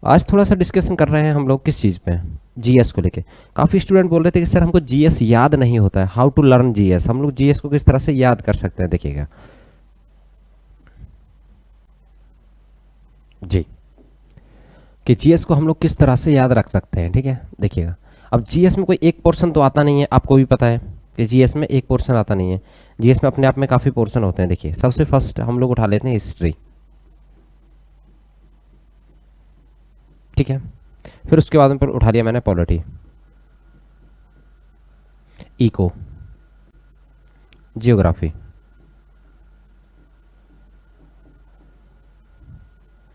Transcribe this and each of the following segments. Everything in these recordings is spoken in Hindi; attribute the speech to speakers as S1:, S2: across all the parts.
S1: आज थोड़ा सा डिस्कशन कर रहे हैं हम लोग किस चीज़ पे, जीएस को लेके। काफ़ी स्टूडेंट बोल रहे थे कि सर हमको जीएस याद नहीं होता है, हाउ टू लर्न जीएस, हम लोग जीएस को किस तरह से याद कर सकते हैं, देखिएगा जी, कि जीएस को हम लोग किस तरह से याद रख सकते हैं। ठीक है, देखिएगा अब जीएस में कोई एक पोर्शन तो आता नहीं है, आपको भी पता है कि जीएस में एक पोर्शन आता नहीं है। जीएस में अपने आप में काफ़ी पोर्शन होते हैं। देखिए सबसे फर्स्ट हम लोग उठा लेते हैं हिस्ट्री, ठीक है, फिर उसके बाद में फिर उठा लिया मैंने पॉलिटी, इको, जियोग्राफी,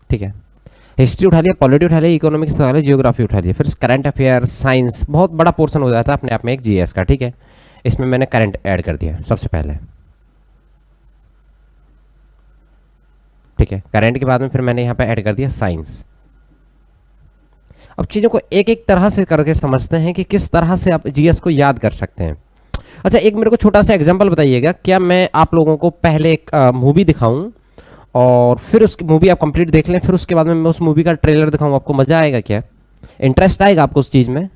S1: ठीक है, हिस्ट्री उठा लिया, पॉलिटी उठा लिया, इकोनॉमिक्स उठा लिया, जियोग्राफी उठा लिया, फिर करंट अफेयर, साइंस, बहुत बड़ा पोर्शन हो जाता है अपने आप में एक जीएस का। ठीक है, इसमें मैंने करंट ऐड कर दिया सबसे पहले, ठीक है, करंट के बाद में फिर मैंने यहाँ पे ऐड कर दिया साइंस। अब चीज़ों को एक एक तरह से करके समझते हैं कि किस तरह से आप जीएस को याद कर सकते हैं। अच्छा, एक मेरे को छोटा सा एग्जांपल बताइएगा, क्या मैं आप लोगों को पहले एक मूवी दिखाऊं और फिर उस मूवी आप कंप्लीट देख लें, फिर उसके बाद में मैं उस मूवी का ट्रेलर दिखाऊं, आपको मज़ा आएगा क्या? इंटरेस्ट आएगा आपको उस चीज़ में?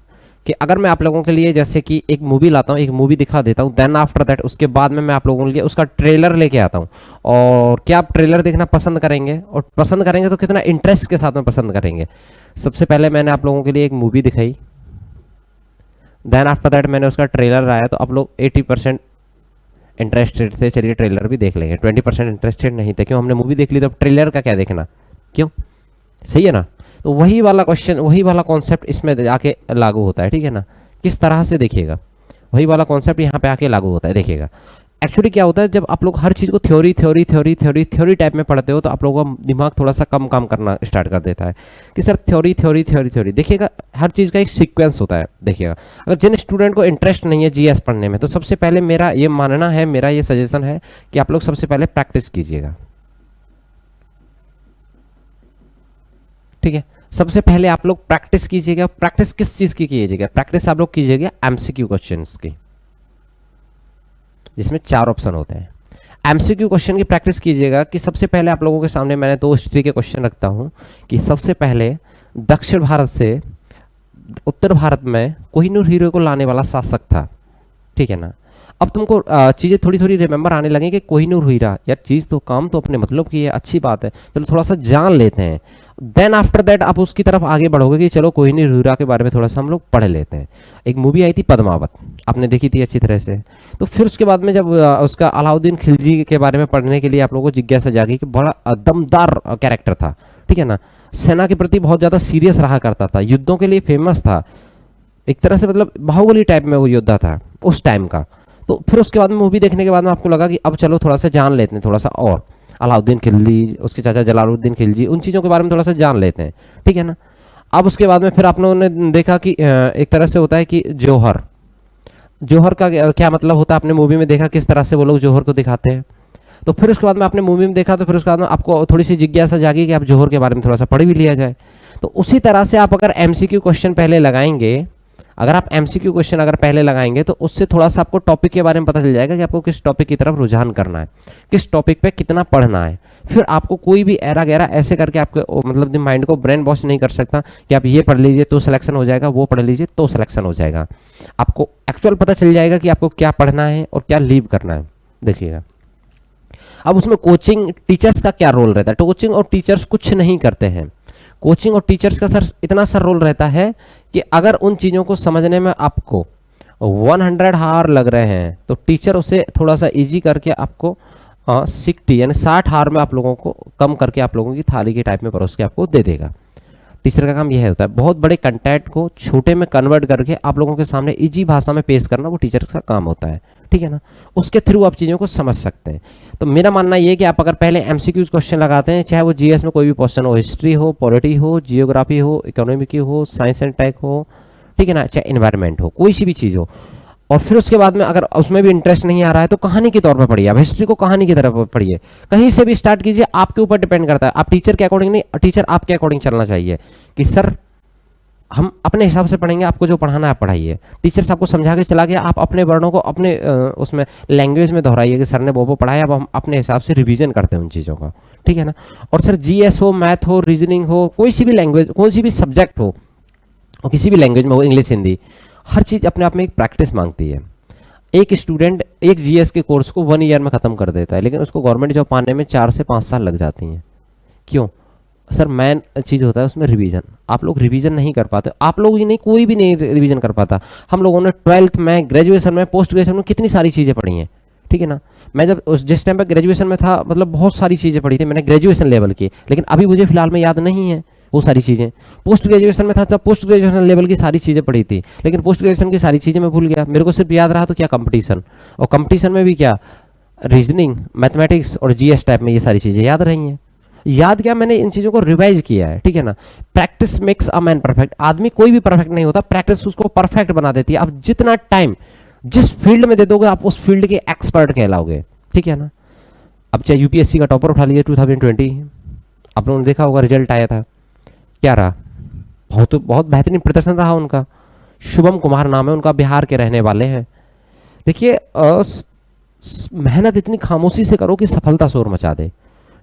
S1: कि अगर मैं आप लोगों के लिए जैसे कि एक मूवी लाता हूँ, एक मूवी दिखा देता हूँ, देन आफ्टर दैट उसके बाद में मैं आप लोगों के लिए उसका ट्रेलर लेके आता हूँ, और क्या आप ट्रेलर देखना पसंद करेंगे? और पसंद करेंगे तो कितना इंटरेस्ट के साथ में पसंद करेंगे? सबसे पहले मैंने आप लोगों के लिए एक मूवी दिखाई, देन आफ्टर दैट मैंने उसका ट्रेलर आया, तो आप लोग 80% इंटरेस्टेड थे, चलिए ट्रेलर भी देख लेंगे। 20% इंटरेस्टेड नहीं थे, क्यों? हमने मूवी देख ली तो अब ट्रेलर का क्या देखना, क्यों? सही है ना? तो वही वाला क्वेश्चन, वही वाला कॉन्सेप्ट इसमें आके लागू होता है। ठीक है ना? किस तरह से देखिएगा, वही वाला कॉन्सेप्ट यहाँ पे आके लागू होता है। देखिएगा एक्चुअली क्या होता है, जब आप लोग हर चीज़ को theory theory theory theory theory type में पढ़ते हो तो आप लोगों का दिमाग थोड़ा सा कम काम करना स्टार्ट कर देता है कि sir theory theory theory theory. देखिएगा हर चीज़ का एक सीक्वेंस होता है। देखिएगा अगर जिन स्टूडेंट को इंटरेस्ट नहीं है जीएस पढ़ने में, तो सबसे पहले मेरा ये मानना है, मेरा ये सजेशन है कि आप लोग सबसे पहले प्रैक्टिस कीजिएगा। ठीक है, सबसे पहले आप लोग प्रैक्टिस कीजिएगा। प्रैक्टिस किस चीज़ की कीजिएगा? प्रैक्टिस आप लोग कीजिएगा एमसीक्यू क्वेश्चंस की, जिसमें 4 ऑप्शन होते हैं। एमसीक्यू क्वेश्चन की प्रैक्टिस कीजिएगा कि सबसे पहले आप लोगों के सामने मैंने 2 हिस्ट्री के क्वेश्चन रखता हूं कि सबसे पहले दक्षिण भारत से उत्तर भारत में कोहिनूर हीरो को लाने वाला शासक था। ठीक है ना? अब तुमको चीज़ें थोड़ी थोड़ी रिमेंबर आने लगी कि कोहिनूर हीरा, यार चीज़ तो काम तो अपने मतलब की है, अच्छी बात है, चलो थोड़ा सा जान लेते हैं। देन आफ्टर दैट आप उसकी तरफ आगे बढ़ोगे कि चलो कोहिनूर हीरा के बारे में थोड़ा सा हम लोग पढ़ लेते हैं। एक मूवी आई थी पद्मावत, आपने देखी थी अच्छी तरह से। तो फिर उसके बाद में जब उसका अलाउद्दीन खिलजी के बारे में पढ़ने के लिए आप लोगों को जिज्ञासा जागी कि बड़ा दमदार कैरेक्टर था। ठीक है ना? सेना के प्रति बहुत ज़्यादा सीरियस रहा करता था, युद्धों के लिए फेमस था, एक तरह से मतलब बाहुबली टाइप में वो योद्धा था उस टाइम का। तो फिर उसके बाद में मूवी देखने के बाद में आपको लगा कि अब चलो थोड़ा सा जान लेते हैं, थोड़ा सा और अलाउद्दीन खिलजी, उसके चाचा जलालुद्दीन खिलजी, उन चीज़ों के बारे में थोड़ा सा जान लेते हैं। ठीक है ना? अब उसके बाद में फिर आप लोगों ने देखा कि एक तरह से होता है कि जौहर, जौहर का क्या मतलब होता है, आपने मूवी में देखा किस तरह से वो लोग जौहर को दिखाते हैं। तो फिर उसके बाद में आपने मूवी में देखा, तो फिर उसके बाद में आपको थोड़ी सी जिज्ञासा जागी कि आप जौहर के बारे में थोड़ा सा पढ़ भी लिया जाए। तो उसी तरह से आप अगर एमसीक्यू क्वेश्चन पहले लगाएंगे, अगर आप एमसीक्यू क्वेश्चन अगर पहले लगाएंगे, तो उससे थोड़ा सा आपको टॉपिक के बारे में पता चल जाएगा कि आपको किस टॉपिक की तरफ रुझान करना है, किस टॉपिक पे कितना पढ़ना है। फिर आपको कोई भी एरा गैरा ऐसे करके आपके मतलब माइंड को ब्रेन वॉश नहीं कर सकता कि आप ये पढ़ लीजिए तो सिलेक्शन हो जाएगा, वो पढ़ लीजिए तो सिलेक्शन हो जाएगा। आपको एक्चुअल पता चल जाएगा कि आपको क्या पढ़ना है और क्या लीव करना है। देखिएगा अब उसमें कोचिंग टीचर्स का क्या रोल रहता है? तो कोचिंग और टीचर्स कुछ नहीं करते हैं। कोचिंग और टीचर्स का सर इतना सा रोल रहता है कि अगर उन चीज़ों को समझने में आपको 100 हार लग रहे हैं, तो टीचर उसे थोड़ा सा इजी करके आपको 60 यानी 60 हार में आप लोगों को कम करके आप लोगों की थाली के टाइप में परोस के आपको दे देगा। टीचर का काम यह होता है, बहुत बड़े कंटेंट को छोटे में कन्वर्ट करके आप लोगों के सामने इजी भाषा में पेश करना, वो टीचर का काम होता है। ठीक है ना? उसके थ्रू आप चीज़ों को समझ सकते हैं। तो मेरा मानना ये है कि आप अगर पहले एमसीक्यू क्वेश्चन लगाते हैं, चाहे वो जीएस में कोई भी क्वेश्चन हो, हिस्ट्री हो, पॉलिटी हो, जियोग्राफी हो, इकोनॉमिक हो, साइंस एंड टेक हो, ठीक है ना, चाहे इन्वायरमेंट हो, कोई सी भी चीज़ हो, और फिर उसके बाद में अगर उसमें भी इंटरेस्ट नहीं आ रहा है तो कहानी के तौर पर पढ़िए। आप हिस्ट्री को कहानी की तरफ पढ़िए, कहीं से भी स्टार्ट कीजिए, आपके ऊपर डिपेंड करता है। आप टीचर के अकॉर्डिंग नहीं, टीचर आपके अकॉर्डिंग चलना चाहिए कि सर हम अपने हिसाब से पढ़ेंगे, आपको जो पढ़ाना है आप पढ़ाइए। टीचर्स आपको समझा के चला गया, आप अपने वर्णों को अपने उसमें लैंग्वेज में दोहराइए कि सर ने वो पढ़ाया, अब हम अपने हिसाब से रिवीजन करते हैं उन चीज़ों का। ठीक है ना। और सर जीएस हो, मैथ हो, रीजनिंग हो, कोई सी भी लैंग्वेज, कोई सी भी सब्जेक्ट हो, और किसी भी लैंग्वेज में हो, इंग्लिश हिंदी, हर चीज़ अपने आप में एक प्रैक्टिस मांगती है। एक स्टूडेंट एक जीएस के कोर्स को 1 ईयर में ख़त्म कर देता है, लेकिन उसको गवर्नमेंट जॉब पाने में 4 से 5 साल लग जाती हैं। क्यों सर? मेन चीज़ होता है उसमें रिवीजन। आप लोग रिवीजन नहीं कर पाते, आप लोग ही नहीं, कोई भी नहीं रिवीजन कर पाता। हम लोगों ने 12th में, ग्रेजुएशन में, पोस्ट ग्रेजुएशन में कितनी सारी चीज़ें पढ़ी हैं, ठीक है ना। मैं जब जिस टाइम पर ग्रेजुएशन में था, मतलब बहुत सारी चीज़ें पढ़ी थी मैंने ग्रेजुएशन लेवल की, लेकिन अभी मुझे फिलहाल में याद नहीं है वो सारी चीज़ें। पोस्ट ग्रेजुएशन में था तब पोस्ट ग्रेजुएशन लेवल की सारी चीज़ें पढ़ी थी, लेकिन पोस्ट ग्रेजुएशन की सारी चीज़ें मैं भूल गया। मेरे को सिर्फ याद रहा तो क्या, कंपटीशन, और कंपटीशन में भी क्या, रीजनिंग, मैथमेटिक्स और जीएस टाइप में ये सारी चीज़ें याद रही हैं। याद क्या, मैंने इन चीज़ों को रिवाइज किया है, ठीक है ना। Practice makes a man perfect. आदमी कोई भी परफेक्ट नहीं होता, प्रैक्टिस उसको परफेक्ट बना देती है। आप जितना टाइम जिस फील्ड में दे दोगे, आप उस फील्ड के एक्सपर्ट कहलाओगे, ठीक है ना। अब चाहे यूपीएससी का टॉपर उठा लीजिए 2020, आप लोगों ने देखा होगा रिजल्ट आया था, क्या रहा, बहुत बेहतरीन प्रदर्शन रहा उनका। शुभम कुमार नाम है उनका, बिहार के रहने वाले हैं। देखिए मेहनत इतनी खामोशी से करो कि सफलता शोर मचा दे।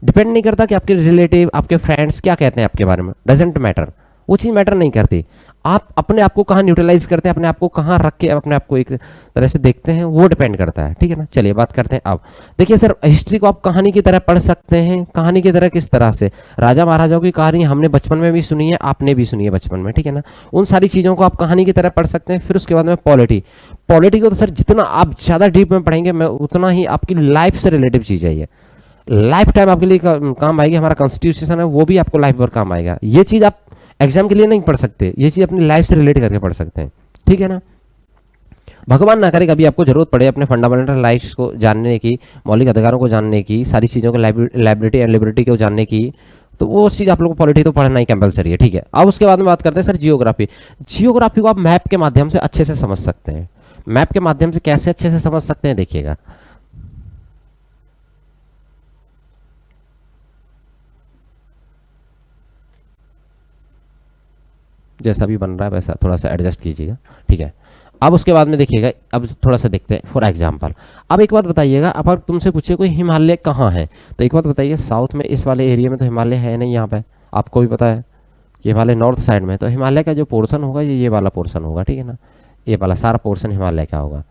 S1: डिपेंड नहीं करता कि आपके रिलेटिव, आपके फ्रेंड्स क्या कहते हैं आपके बारे में, डजेंट मैटर, वो चीज़ मैटर नहीं करती। आप अपने आप को कहाँ न्यूट्रलाइज करते हैं, अपने आप को कहाँ रख के अपने आप को एक तरह से देखते हैं, वो डिपेंड करता है, ठीक है ना। चलिए बात करते हैं अब। देखिए सर, हिस्ट्री को आप कहानी की तरह पढ़ सकते हैं। कहानी की तरह किस तरह से? राजा महाराजाओं की कहानी हमने बचपन में भी सुनी है, आपने भी सुनी है बचपन में, ठीक है ना। उन सारी चीज़ों को आप कहानी की तरह पढ़ सकते हैं। फिर उसके बाद में पॉलिटी को तो सर जितना आप ज़्यादा डीप में पढ़ेंगे, मैं उतना ही आपकी लाइफ से रिलेटिव चीज़ है ये, लाइफ टाइम आपके लिए काम आएगी। हमारा कॉन्स्टिट्यूशन है वो भी आपको लाइफ भर काम आएगा। ये चीज़ आप एग्जाम के लिए नहीं पढ़ सकते, ये चीज़ अपनी लाइफ से रिलेट करके पढ़ सकते हैं, ठीक है ना। भगवान ना करे कभी आपको जरूरत पड़े अपने फंडामेंटल राइट्स को जानने की, मौलिक अधिकारों को जानने की, सारी चीज़ों को, लाइबिलिटी एंड लिबर्टी को जानने की, तो वो चीज़ आप लोग को पॉलिटी तो पढ़ना ही कंपलसरी है, ठीक है। अब उसके बाद में बात करते हैं सर जियोग्राफी। जियोग्राफी को आप मैप के माध्यम से अच्छे से समझ सकते हैं। मैप के माध्यम से कैसे अच्छे से समझ सकते हैं, देखिएगा। जैसा भी बन रहा है वैसा थोड़ा सा एडजस्ट कीजिएगा, ठीक है। अब उसके बाद में देखिएगा, अब थोड़ा सा देखते हैं फॉर एग्जांपल। अब एक बात बताइएगा, अब अगर तुमसे पूछे कोई हिमालय कहाँ है, तो एक बात बताइए, साउथ में इस वाले एरिया में तो हिमालय है नहीं। यहाँ पे आपको भी पता है कि हिमालय नॉर्थ साइड में, तो हिमालय का जो पोर्शन होगा ये वाला पोर्शन होगा, ठीक है ना। ये वाला सारा पोर्शन हिमालय का होगा।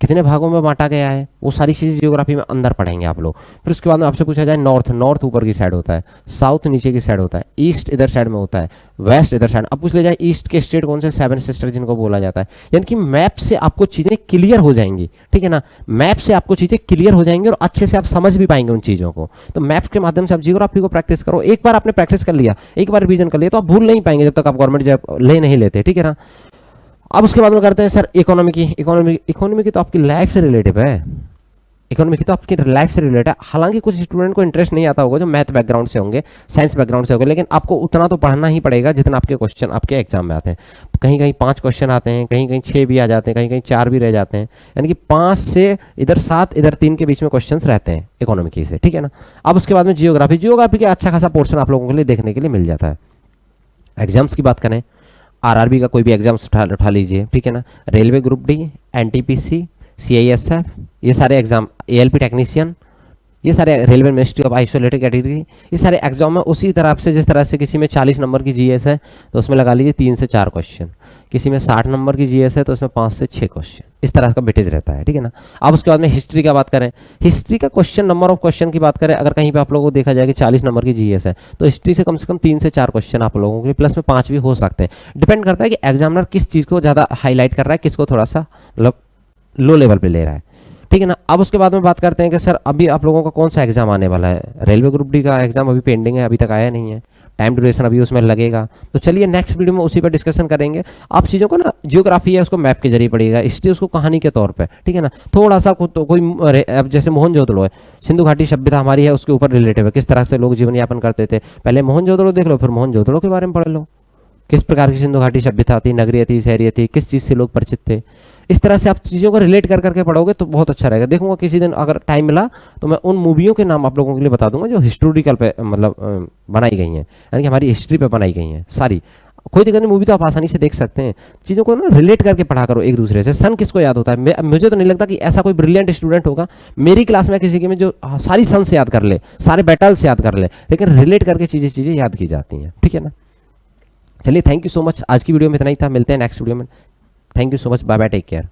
S1: कितने भागों में बांटा गया है, वो सारी चीज़ जियोग्राफी में अंदर पढ़ेंगे आप लोग। फिर उसके बाद में आपसे पूछा जाए, नॉर्थ ऊपर की साइड होता है, साउथ नीचे की साइड होता है, ईस्ट इधर साइड में होता है, वेस्ट इधर साइड। अब पूछ ले जाए ईस्ट के स्टेट कौन से, 7 सिस्टर जिनको बोला जाता है। यानी कि मैप से आपको चीज़ें क्लियर हो जाएंगी, ठीक है ना। मैप से आपको चीज़ें क्लियर हो जाएंगी और अच्छे से आप समझ भी पाएंगे उन चीज़ों को। तो मैप के माध्यम से आप जियोग्राफी को प्रैक्टिस करो। एक बार आपने प्रैक्टिस कर लिया, एक बार रिवीजन कर लिया, तो आप भूल नहीं पाएंगे जब तक आप गवर्नमेंट जॉब ले नहीं लेते, ठीक है ना। अब उसके बाद में करते हैं सर इकोनॉमी की तो आपकी लाइफ से रिलेटिव है। इकोनॉमी की तो आपकी लाइफ से रिलेटेड है। हालांकि कुछ स्टूडेंट को इंटरेस्ट नहीं आता होगा जो मैथ बैकग्राउंड से होंगे, साइंस बैकग्राउंड से होंगे, लेकिन आपको उतना तो पढ़ना ही पड़ेगा जितना आपके क्वेश्चन आपके एग्जाम में आते हैं। कहीं कहीं 5 क्वेश्चन आते हैं, कहीं कहीं 6 भी आ जाते हैं, कहीं कहीं 4 भी रह जाते हैं। यानी कि 5 से इधर 7 इधर 3 के बीच में क्वेश्चन रहते हैं इकोनॉमी से, ठीक है ना। अब उसके बाद में जियोग्राफी का अच्छा खासा पोर्शन आप लोगों के लिए देखने के लिए मिल जाता है। एग्जाम्स की बात करें, आरआरबी का कोई भी एग्जाम्स उठा लीजिए, ठीक है ना। Railway group D, NTPC, CISF, ये सारे एग्जाम, एएलपी टेक्नीशियन, ये सारे railway ministry of isolated category, ये सारे एग्जाम में उसी तरह से जिस तरह से किसी में 40 नंबर की जीएस है तो उसमें लगा लीजिए 3 से 4 क्वेश्चन, किसी में 60 नंबर की जीएस है तो उसमें 5 से 6 क्वेश्चन, इस तरह का वेटेज रहता है, ठीक है ना। अब उसके बाद में हिस्ट्री का बात करें, हिस्ट्री का क्वेश्चन नंबर ऑफ क्वेश्चन की बात करें, अगर कहीं पे आप लोगों को देखा जाए कि 40 नंबर की जीएस है तो हिस्ट्री से कम 3 से 4 क्वेश्चन आप लोगों के प्लस में 5 भी हो सकते हैं। डिपेंड करता है कि एग्जामिनर किस चीज़ को ज़्यादा हाईलाइट कर रहा है, किसको थोड़ा सा मतलब लो लेवल पे ले रहा है, ठीक है ना। अब उसके बाद में बात करते हैं कि सर अभी आप लोगों का कौन सा एग्जाम आने वाला है। रेलवे ग्रुप डी का एग्जाम अभी पेंडिंग है, अभी तक आया नहीं है, टाइम ड्यूरेशन अभी उसमें लगेगा। तो चलिए नेक्स्ट वीडियो में उसी पर डिस्कशन करेंगे। आप चीज़ों को ना, जियोग्राफी है उसको मैप के जरिए पढ़िएगा, हिस्ट्री उसको कहानी के तौर पे, ठीक है ना। थोड़ा सा तो कोई अब जैसे मोहनजोदड़ो है, सिंधु घाटी सभ्यता हमारी है, उसके ऊपर रिलेटिव है, किस तरह से लोग जीवन यापन करते थे। पहले मोहनजोदड़ो देख लो, फिर मोहनजोदड़ो के बारे में पढ़ लो, किस प्रकार की सिंधु घाटी सभ्यता थी, नगरीय थी, शहरीय थी, किस चीज़ से लोग परिचित थे। इस तरह से आप चीज़ों को रिलेट कर करके पढ़ोगे तो बहुत अच्छा रहेगा। देखूंगा किसी दिन अगर टाइम मिला तो मैं उन मूवियों के नाम आप लोगों के लिए बता दूंगा जो हिस्टोरिकल पे मतलब बनाई गई हैं, यानी कि हमारी हिस्ट्री पे बनाई गई हैं सारी। कोई दिक्कत नहीं, मूवी तो आप आसानी से देख सकते हैं। चीज़ों को ना रिलेट करके पढ़ा करो एक दूसरे से। सन किसको याद होता है? मुझे तो नहीं लगता कि ऐसा कोई ब्रिलियंट स्टूडेंट होगा मेरी क्लास में किसी के में जो सारी सन्स याद कर ले, सारे बैटल्स याद कर ले, लेकिन रिलेट करके चीज़ें याद की जाती हैं, ठीक है ना। चलिए, थैंक यू सो मच। आज की वीडियो में इतना ही था, मिलते हैं नेक्स्ट वीडियो में। Thank you so much, bye bye, take care.